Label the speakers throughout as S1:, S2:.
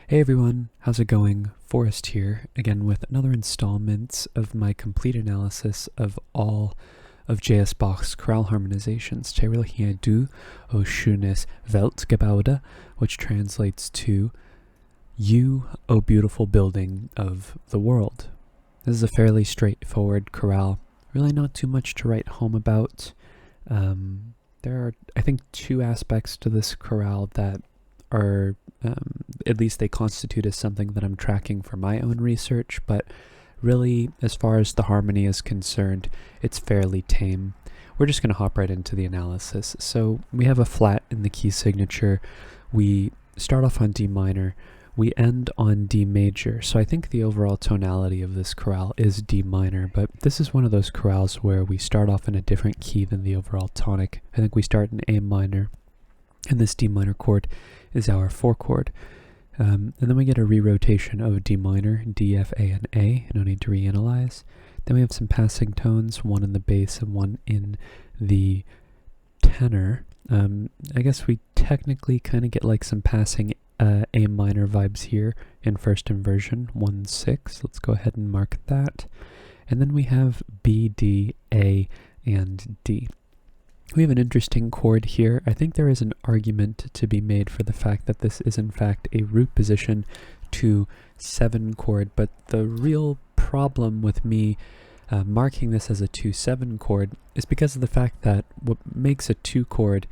S1: Hey everyone, how's it going? Forrest here, again with another installment of my complete analysis of all of J.S. Bach's chorale harmonizations. Today we're looking at Du schönes Weltgebäude, which translates to You, O beautiful building of the world. This is a fairly straightforward chorale, really not too much to write home about. There are, I think, two aspects to this chorale that are, at least they constitute as something that I'm tracking for my own research, but really, as far as the harmony is concerned, it's fairly tame. We're just going to hop right into the analysis. So we have a flat in the key signature. We start off on D minor. We end on D major. So I think the overall tonality of this chorale is D minor, but this is one of those chorales where we start off in a different key than the overall tonic. I think we start in A minor, and this D minor chord is our 4 chord. And then we get a re-rotation of D minor, D, F, A, and A. No need to reanalyze. Then we have some passing tones, one in the bass and one in the tenor. I guess we technically kind of get like some passing A minor vibes here in first inversion, 1-6. Let's go ahead and mark that. And then we have B, D, A, and D. We have an interesting chord here. I think there is an argument to be made for the fact that this is in fact a root position 2-7 chord, but the real problem with me marking this as a 2-7 chord is because of the fact that what makes a 2 chord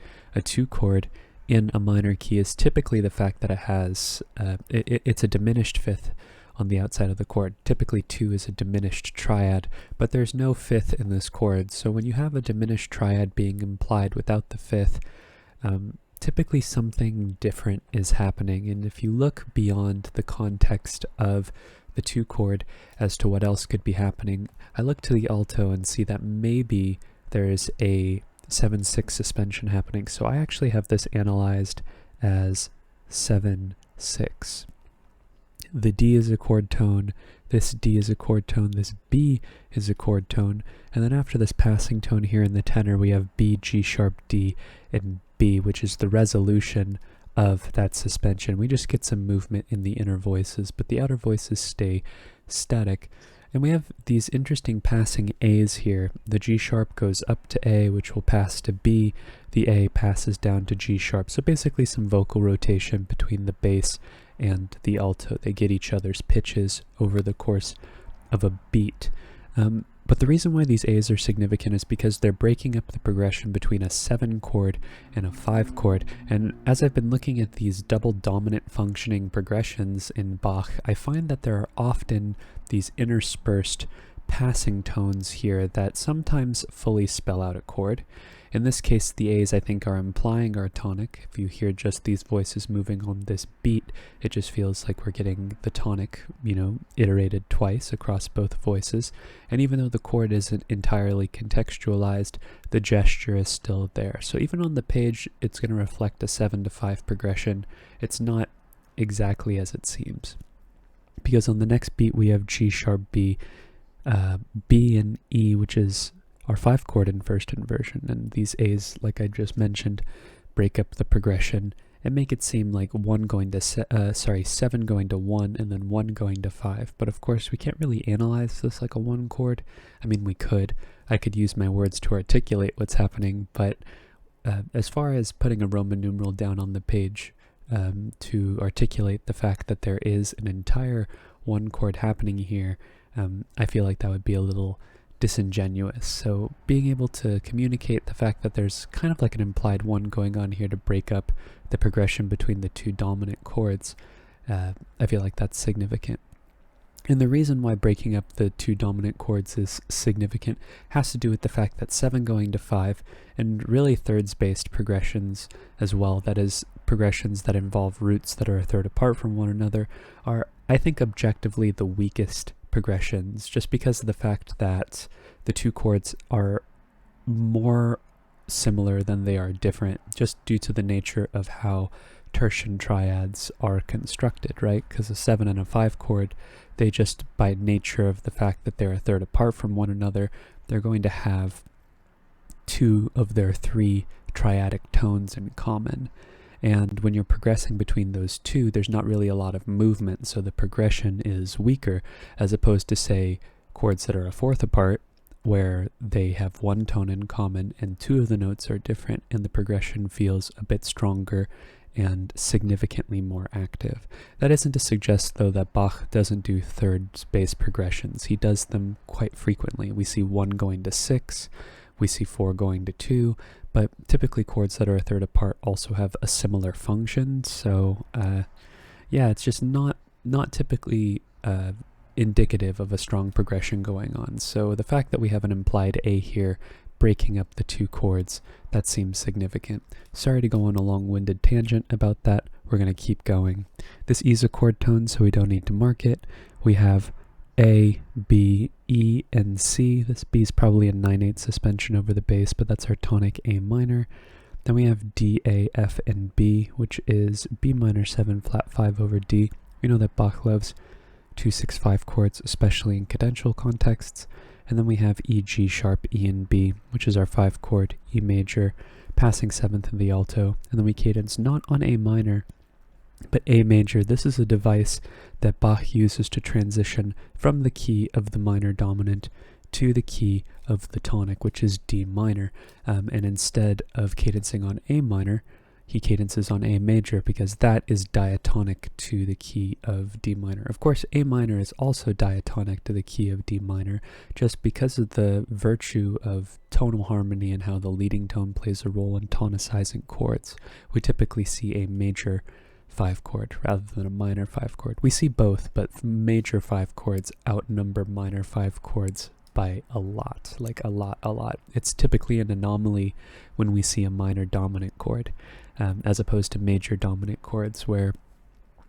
S1: in a minor key is typically the fact that it has, it's a diminished fifth on the outside of the chord. Typically 2 is a diminished triad, but there's no fifth in this chord. So when you have a diminished triad being implied without the fifth, typically something different is happening. And if you look beyond the context of the 2 chord as to what else could be happening, I look to the alto and see that maybe there's a 7-6 suspension happening. So I actually have this analyzed as 7-6. The D is a chord tone, this D is a chord tone, this B is a chord tone, and then after this passing tone here in the tenor we have B, G sharp, D, and B, which is the resolution of that suspension. We just get some movement in the inner voices, but the outer voices stay static. And we have these interesting passing A's here. The G sharp goes up to A, which will pass to B. The A passes down to G sharp. So basically some vocal rotation between the bass and the alto. They get each other's pitches over the course of a beat. But the reason why these A's are significant is because they're breaking up the progression between a 7 chord and a 5 chord. And as I've been looking at these double dominant functioning progressions in Bach, I find that there are often these interspersed passing tones here that sometimes fully spell out a chord. In this case, the A's I think are implying our tonic. If you hear just these voices moving on this beat, it just feels like we're getting the tonic, iterated twice across both voices. And even though the chord isn't entirely contextualized, the gesture is still there. So even on the page, it's going to reflect a 7-5 progression. It's not exactly as it seems. Because on the next beat, we have G sharp B, B and E, which is our 5 chord in first inversion, and these A's, like I just mentioned, break up the progression and make it seem like 7 going to 1 and then 1 going to 5. But of course we can't really analyze this like a 1 chord. I mean, we could. I could use my words to articulate what's happening, but as far as putting a Roman numeral down on the page to articulate the fact that there is an entire 1 chord happening here, I feel like that would be a little disingenuous. So being able to communicate the fact that there's kind of like an implied 1 going on here to break up the progression between the 2 dominant chords, I feel like that's significant. And the reason why breaking up the 2 dominant chords is significant has to do with the fact that 7 going to 5, and really thirds-based progressions as well, that is, progressions that involve roots that are a third apart from one another, are, I think, objectively the weakest progressions, just because of the fact that the 2 chords are more similar than they are different, just due to the nature of how tertian triads are constructed, right? Because a 7 and a 5 chord, they just, by nature of the fact that they're a third apart from one another, they're going to have 2 of their 3 triadic tones in common. And when you're progressing between those two, there's not really a lot of movement, so the progression is weaker, as opposed to, say, chords that are a fourth apart, where they have one tone in common and two of the notes are different, and the progression feels a bit stronger and significantly more active. That isn't to suggest, though, that Bach doesn't do third bass progressions. He does them quite frequently. We see 1 going to 6, we see 4 going to 2, but typically chords that are a third apart also have a similar function, so yeah, it's just not typically indicative of a strong progression going on. So the fact that we have an implied A here breaking up the two chords, that seems significant. Sorry to go on a long-winded tangent about that. We're going to keep going. This E is a chord tone, so we don't need to mark it. We have A, B, E, and C. This B is probably a 9/8 suspension over the bass, but that's our tonic A minor. Then we have D, A, F, and B, which is B minor 7 flat 5 over D. We know that Bach loves 2-6-5 chords, especially in cadential contexts. And then we have E, G sharp, E, and B, which is our 5 chord, E major, passing 7th in the alto. And then we cadence not on A minor, but A major. This is a device that Bach uses to transition from the key of the minor dominant to the key of the tonic, which is D minor. And instead of cadencing on A minor, he cadences on A major because that is diatonic to the key of D minor. Of course, A minor is also diatonic to the key of D minor, just because of the virtue of tonal harmony and how the leading tone plays a role in tonicizing chords. We typically see a major 5 chord rather than a minor 5 chord. We see both, but major 5 chords outnumber minor 5 chords by a lot, like a lot. It's typically an anomaly when we see a minor dominant chord, as opposed to major dominant chords, where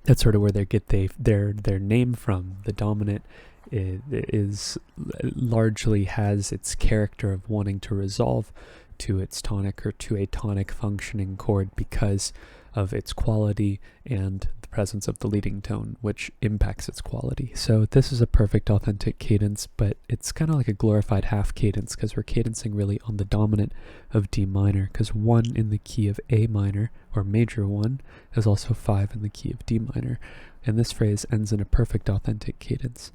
S1: that's sort of where they get their name from. The dominant is largely has its character of wanting to resolve to its tonic or to a tonic functioning chord because of its quality and the presence of the leading tone, which impacts its quality. So this is a perfect authentic cadence, but it's kind of like a glorified half cadence because we're cadencing really on the dominant of D minor, because 1 in the key of A minor, or major 1, is also 5 in the key of D minor. And this phrase ends in a perfect authentic cadence.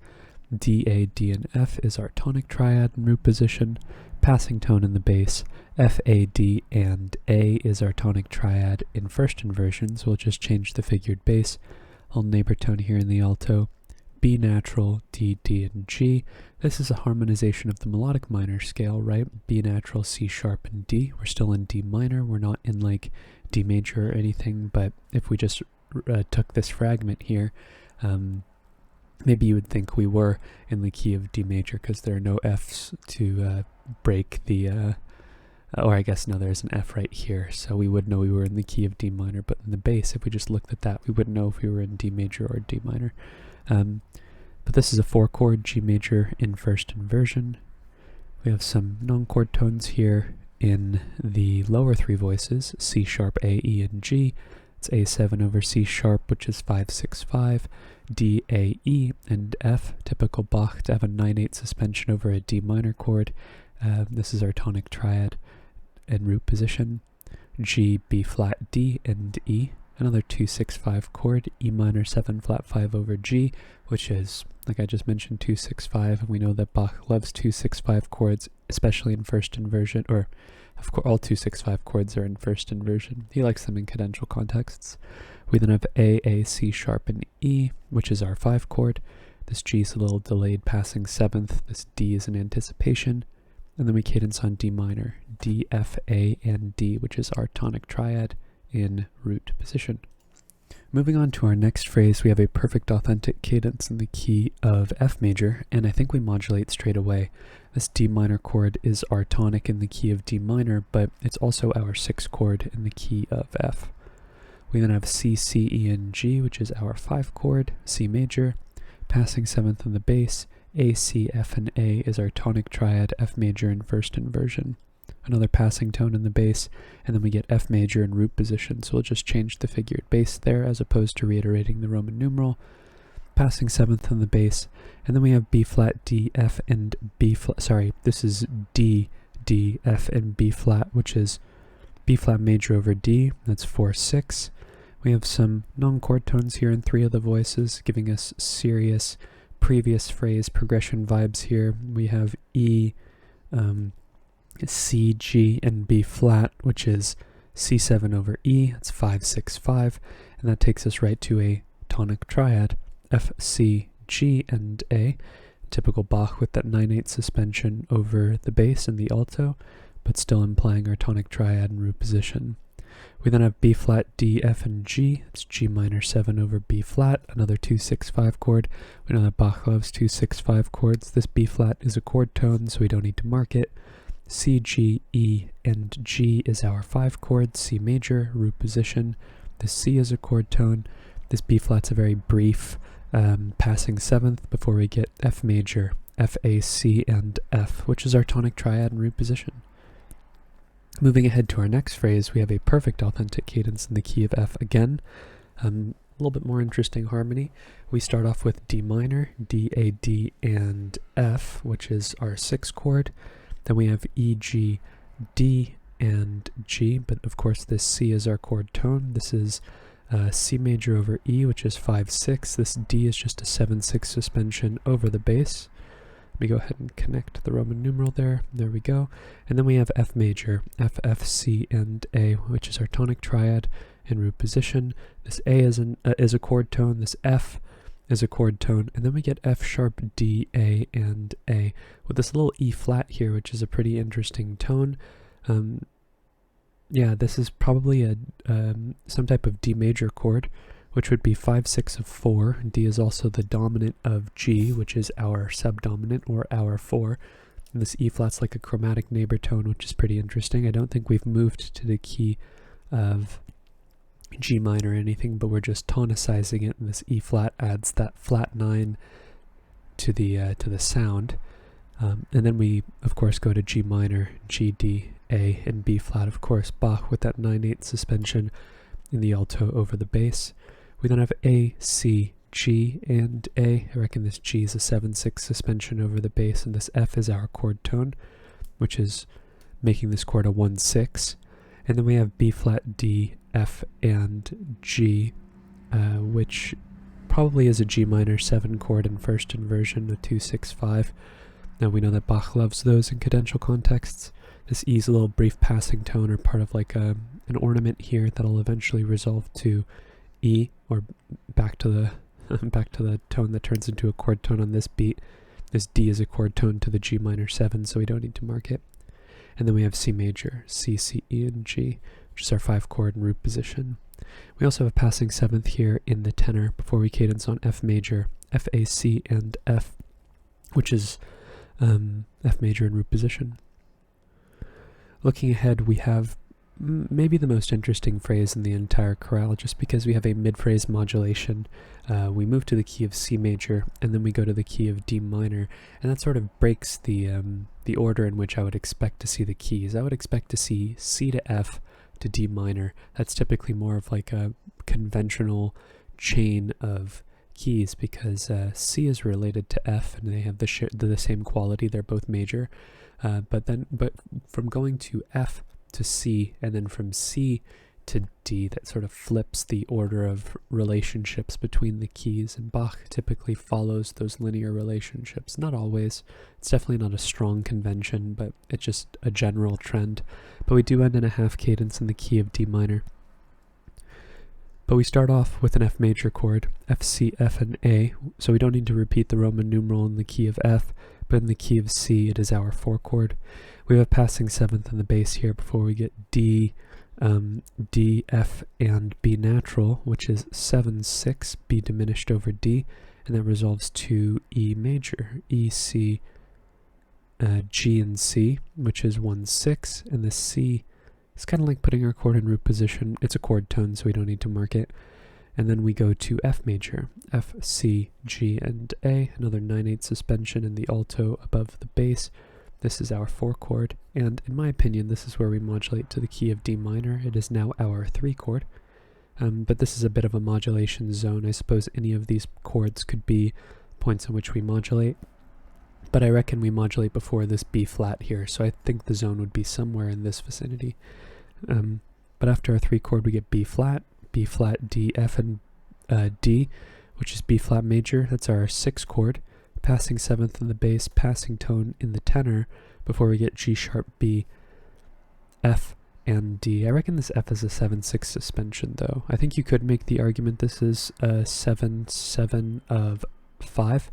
S1: D, A, D, and F is our tonic triad in root position, passing tone in the bass. F, A, D, and A is our tonic triad in first inversion, so we'll just change the figured bass. I'll neighbor tone here in the alto. B natural, D, D, and G. This is a harmonization of the melodic minor scale, right? B natural, C sharp, and D. We're still in D minor. We're not in like D major or anything, but if we just took this fragment here, maybe you would think we were in the key of D major because there are no Fs to break the, or I guess no, there's an F right here, so we would know we were in the key of D minor, but in the bass, if we just looked at that, we wouldn't know if we were in D major or D minor. But this is a 4 chord G major in first inversion. We have some non-chord tones here in the lower 3 voices, C sharp, A, E, and G. It's A7 over C sharp, which is 5-6-5, D, A, E, and F, typical Bach to have a 9/8 suspension over a D minor chord. This is our tonic triad in root position. G, B flat, D, and E. Another 2-6-5 chord, E minor 7 flat 5 over G, which is, like I just mentioned, 2-6-5, and we know that Bach loves 2-6-5 chords, especially in first inversion, or of course all 2-6-5 chords are in first inversion. He likes them in cadential contexts. We then have A, C sharp, and E, which is our 5 chord. This G is a little delayed passing 7th, this D is an anticipation, and then we cadence on D minor, D, F, A, and D, which is our tonic triad in root position. Moving on to our next phrase, we have a perfect authentic cadence in the key of F major, and I think we modulate straight away. This D minor chord is our tonic in the key of D minor, but it's also our 6th chord in the key of F. We then have C, C, E, and G, which is our 5 chord, C major, passing 7th in the bass. A, C, F, and A is our tonic triad, F major in first inversion. Another passing tone in the bass, and then we get F major in root position, so we'll just change the figured bass there as opposed to reiterating the Roman numeral. Passing 7th in the bass, and then we have B flat, D, F, and B flat, sorry, this is D, D, F, and B flat, which is B flat major over D, that's 4/6. We have some non-chord tones here in 3 of the voices, giving us serious previous phrase progression vibes here. We have E, C, G, and B flat, which is C7 over E, that's 5/6/5, and that takes us right to a tonic triad, F, C, G, and A. Typical Bach with that 9/8 suspension over the bass and the alto, but still implying our tonic triad in root position. We then have B flat, D, F, and G. It's G minor 7 over B flat, another 2/6/5 chord. We know that Bach loves 2/6/5 chords. This B flat is a chord tone, so we don't need to mark it. C, G, E, and G is our 5 chord, C major, root position. The C is a chord tone. This B flat's a very brief passing 7th before we get F major, F, A, C, and F, which is our tonic triad in root position. Moving ahead to our next phrase, we have a perfect authentic cadence in the key of F again. A little bit more interesting harmony. We start off with D minor, D, A, D, and F, which is our 6 chord. Then we have E, G, D, and G, but of course this C is our chord tone. This is C major over E, which is 5/6. This D is just a 7/6 suspension over the bass. Let me go ahead and connect the Roman numeral there. There we go. And then we have F major, F, F, C, and A, which is our tonic triad in root position. This A is a chord tone. This F is a chord tone. And then we get F sharp, D, A, and A with this little E flat here, which is a pretty interesting tone. Yeah, this is probably some type of D major chord, which would be 5/6 of 4. D is also the dominant of G, which is our subdominant, or our 4. And this E flat's like a chromatic neighbor tone, which is pretty interesting. I don't think we've moved to the key of G minor or anything, but we're just tonicizing it, and this E flat adds that flat 9 to the sound. And then we, of course, go to G minor, G, D, A, and B flat, of course, Bach with that 9/8 suspension in the alto over the bass. We then have A, C, G, and A. I reckon this G is a 7/6 suspension over the bass, and this F is our chord tone, which is making this chord a 1/6. And then we have B flat, D, F, and G, which probably is a G minor 7 chord in first inversion, a 2/6/5. Now we know that Bach loves those in cadential contexts. This E is a little brief passing tone, or part of like an ornament here that'll eventually resolve to E, or back to the tone that turns into a chord tone on this beat. This D is a chord tone to the G minor 7, so we don't need to mark it. And then we have C major, C, C, E, and G, which is our 5 chord in root position. We also have a passing 7th here in the tenor before we cadence on F major, F, A, C, and F, which is F major in root position. Looking ahead, we have maybe the most interesting phrase in the entire chorale, just because we have a mid-phrase modulation. We move to the key of C major, and then we go to the key of D minor, and that sort of breaks the order in which I would expect to see the keys. I would expect to see C to F to D minor. That's typically more of like a conventional chain of keys, because C is related to F, and they have the same quality. They're both major. But from going to F to C, and then from C to D, that sort of flips the order of relationships between the keys, and Bach typically follows those linear relationships. Not always. It's definitely not a strong convention, but it's just a general trend. But we do end in a half cadence in the key of D minor. But we start off with an F major chord, F, C, F, and A, so we don't need to repeat the Roman numeral in the key of F, but in the key of C, it is our 4 chord. We have a passing 7th in the bass here before we get D, D, F, and B natural, which is 7/6, B diminished over D, and that resolves to E major, E, C, G, and C, which is 1/6, and the C is kind of like putting our chord in root position. It's a chord tone, so we don't need to mark it. And then we go to F major, F, C, G, and A, another 9/8 suspension in the alto above the bass. This is our 4 chord, and in my opinion, this is where we modulate to the key of D minor. It is now our 3 chord, but this is a bit of a modulation zone. I suppose any of these chords could be points in which we modulate, but I reckon we modulate before this B flat here, so I think the zone would be somewhere in this vicinity. But after our 3 chord, we get B flat, D, F, and D, which is B flat major. That's our 6 chord, passing 7th in the bass, passing tone in the tenor, before we get G sharp, B, F, and D. I reckon this F is a 7-6 suspension, though. I think you could make the argument this is a 7-7 of 5,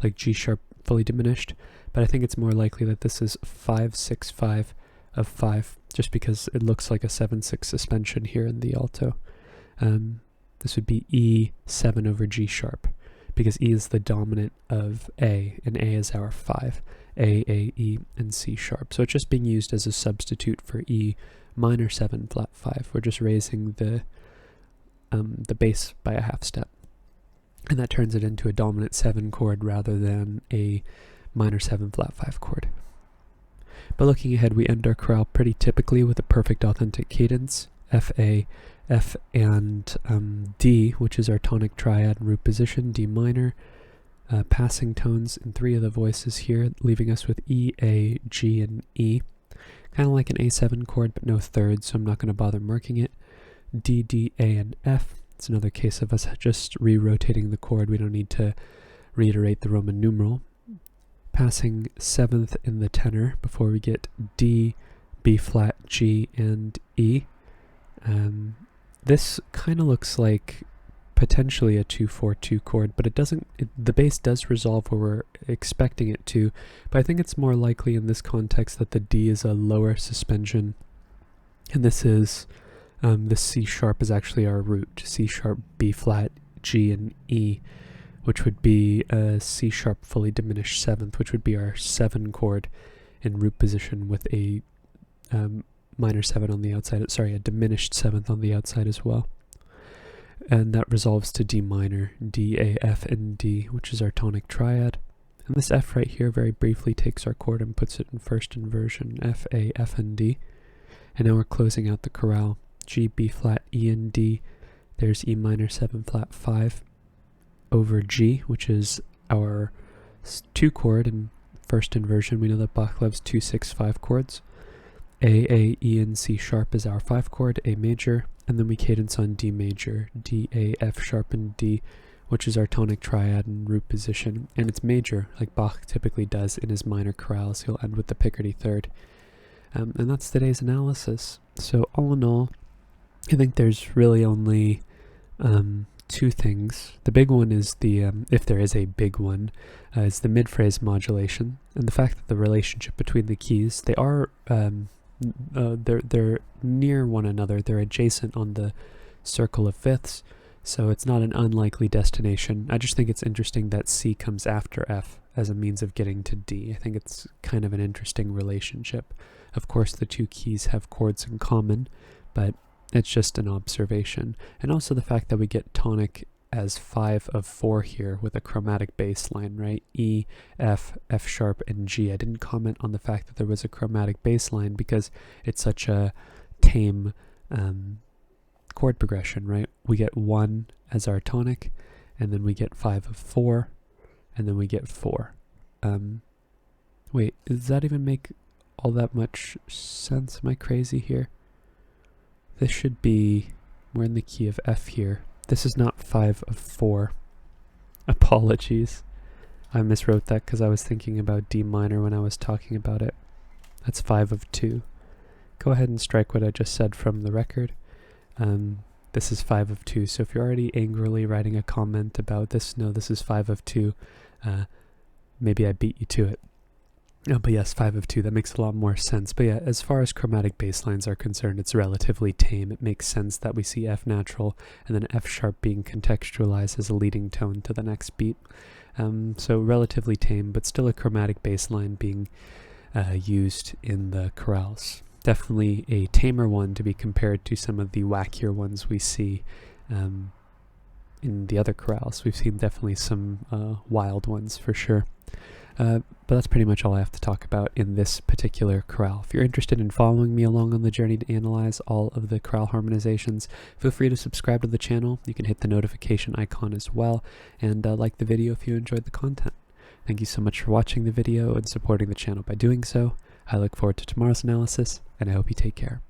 S1: like G sharp fully diminished, but I think it's more likely that this is 5-6-5 of 5, just because it looks like a 7-6 suspension here in the alto. This would be E7 over G sharp, because E is the dominant of A, and A is our 5. A, E, and C sharp. So it's just being used as a substitute for E minor 7 flat 5. We're just raising the bass by a half step. And that turns it into a dominant 7 chord rather than a minor 7 flat 5 chord. But looking ahead, we end our chorale pretty typically with a perfect authentic cadence, F, A, F, and D, which is our tonic triad root position, D minor, passing tones in 3 of the voices here, leaving us with E, A, G, and E. Kind of like an A7 chord, but no thirds, so I'm not going to bother marking it. D, D, A, and F. It's another case of us just re-rotating the chord. We don't need to reiterate the Roman numeral. Passing 7th in the tenor before we get D, B flat, G, and E. This kind of looks like potentially a 2-4-2 chord, but it doesn't. The bass does resolve where we're expecting it to, but I think it's more likely in this context that the D is a lower suspension, and this is the C sharp is actually our root. C sharp, B flat, G, and E, which would be a C sharp fully diminished 7th, which would be our 7 chord in root position with a minor 7 on the outside. Sorry, a diminished 7th on the outside as well. And that resolves to D minor, D, A, F, and D, which is our tonic triad. And this F right here very briefly takes our chord and puts it in first inversion, F, A, F, and D. And now we're closing out the chorale. G, B flat, E, and D. There's E minor 7 flat 5 over G, which is our 2 chord in first inversion. We know that Bach loves 2-6-5 chords. A, E, and C sharp is our 5 chord, A major, and then we cadence on D major, D, A, F sharp, and D, which is our tonic triad and root position, and it's major, like Bach typically does in his minor chorales. He'll end with the Picardy third. And that's today's analysis. So all in all, I think there's really only 2 things. The big one is the, if there is a big one, is the mid-phrase modulation, and the fact that the relationship between the keys, they are they're near one another. They're adjacent on the circle of fifths, so it's not an unlikely destination. I just think it's interesting that C comes after F as a means of getting to D. I think it's kind of an interesting relationship. Of course, the 2 keys have chords in common, but it's just an observation. And also the fact that we get tonic as 5 of 4 here with a chromatic bass line, right? E, F, F sharp, and G. I didn't comment on the fact that there was a chromatic bass line because it's such a tame chord progression, right? We get 1 as our tonic, and then we get 5 of 4, and then we get 4. Wait, does that even make all that much sense? Am I crazy here? This should be, we're in the key of F here. This is not 5 of 4. Apologies. I miswrote that because I was thinking about D minor when I was talking about it. That's 5 of 2. Go ahead and strike what I just said from the record. This is 5 of 2. So if you're already angrily writing a comment about this, no, this is 5 of 2. Maybe I beat you to it. No, but yes, 5 of 2, that makes a lot more sense. But yeah, as far as chromatic bass lines are concerned, it's relatively tame. It makes sense that we see F natural and then F sharp being contextualized as a leading tone to the next beat. So relatively tame, but still a chromatic bass line being used in the chorales. Definitely a tamer one to be compared to some of the wackier ones we see in the other chorales. We've seen definitely some wild ones for sure. But that's pretty much all I have to talk about in this particular chorale. If you're interested in following me along on the journey to analyze all of the chorale harmonizations, feel free to subscribe to the channel. You can hit the notification icon as well, and like the video if you enjoyed the content. Thank you so much for watching the video and supporting the channel by doing so. I look forward to tomorrow's analysis, and I hope you take care.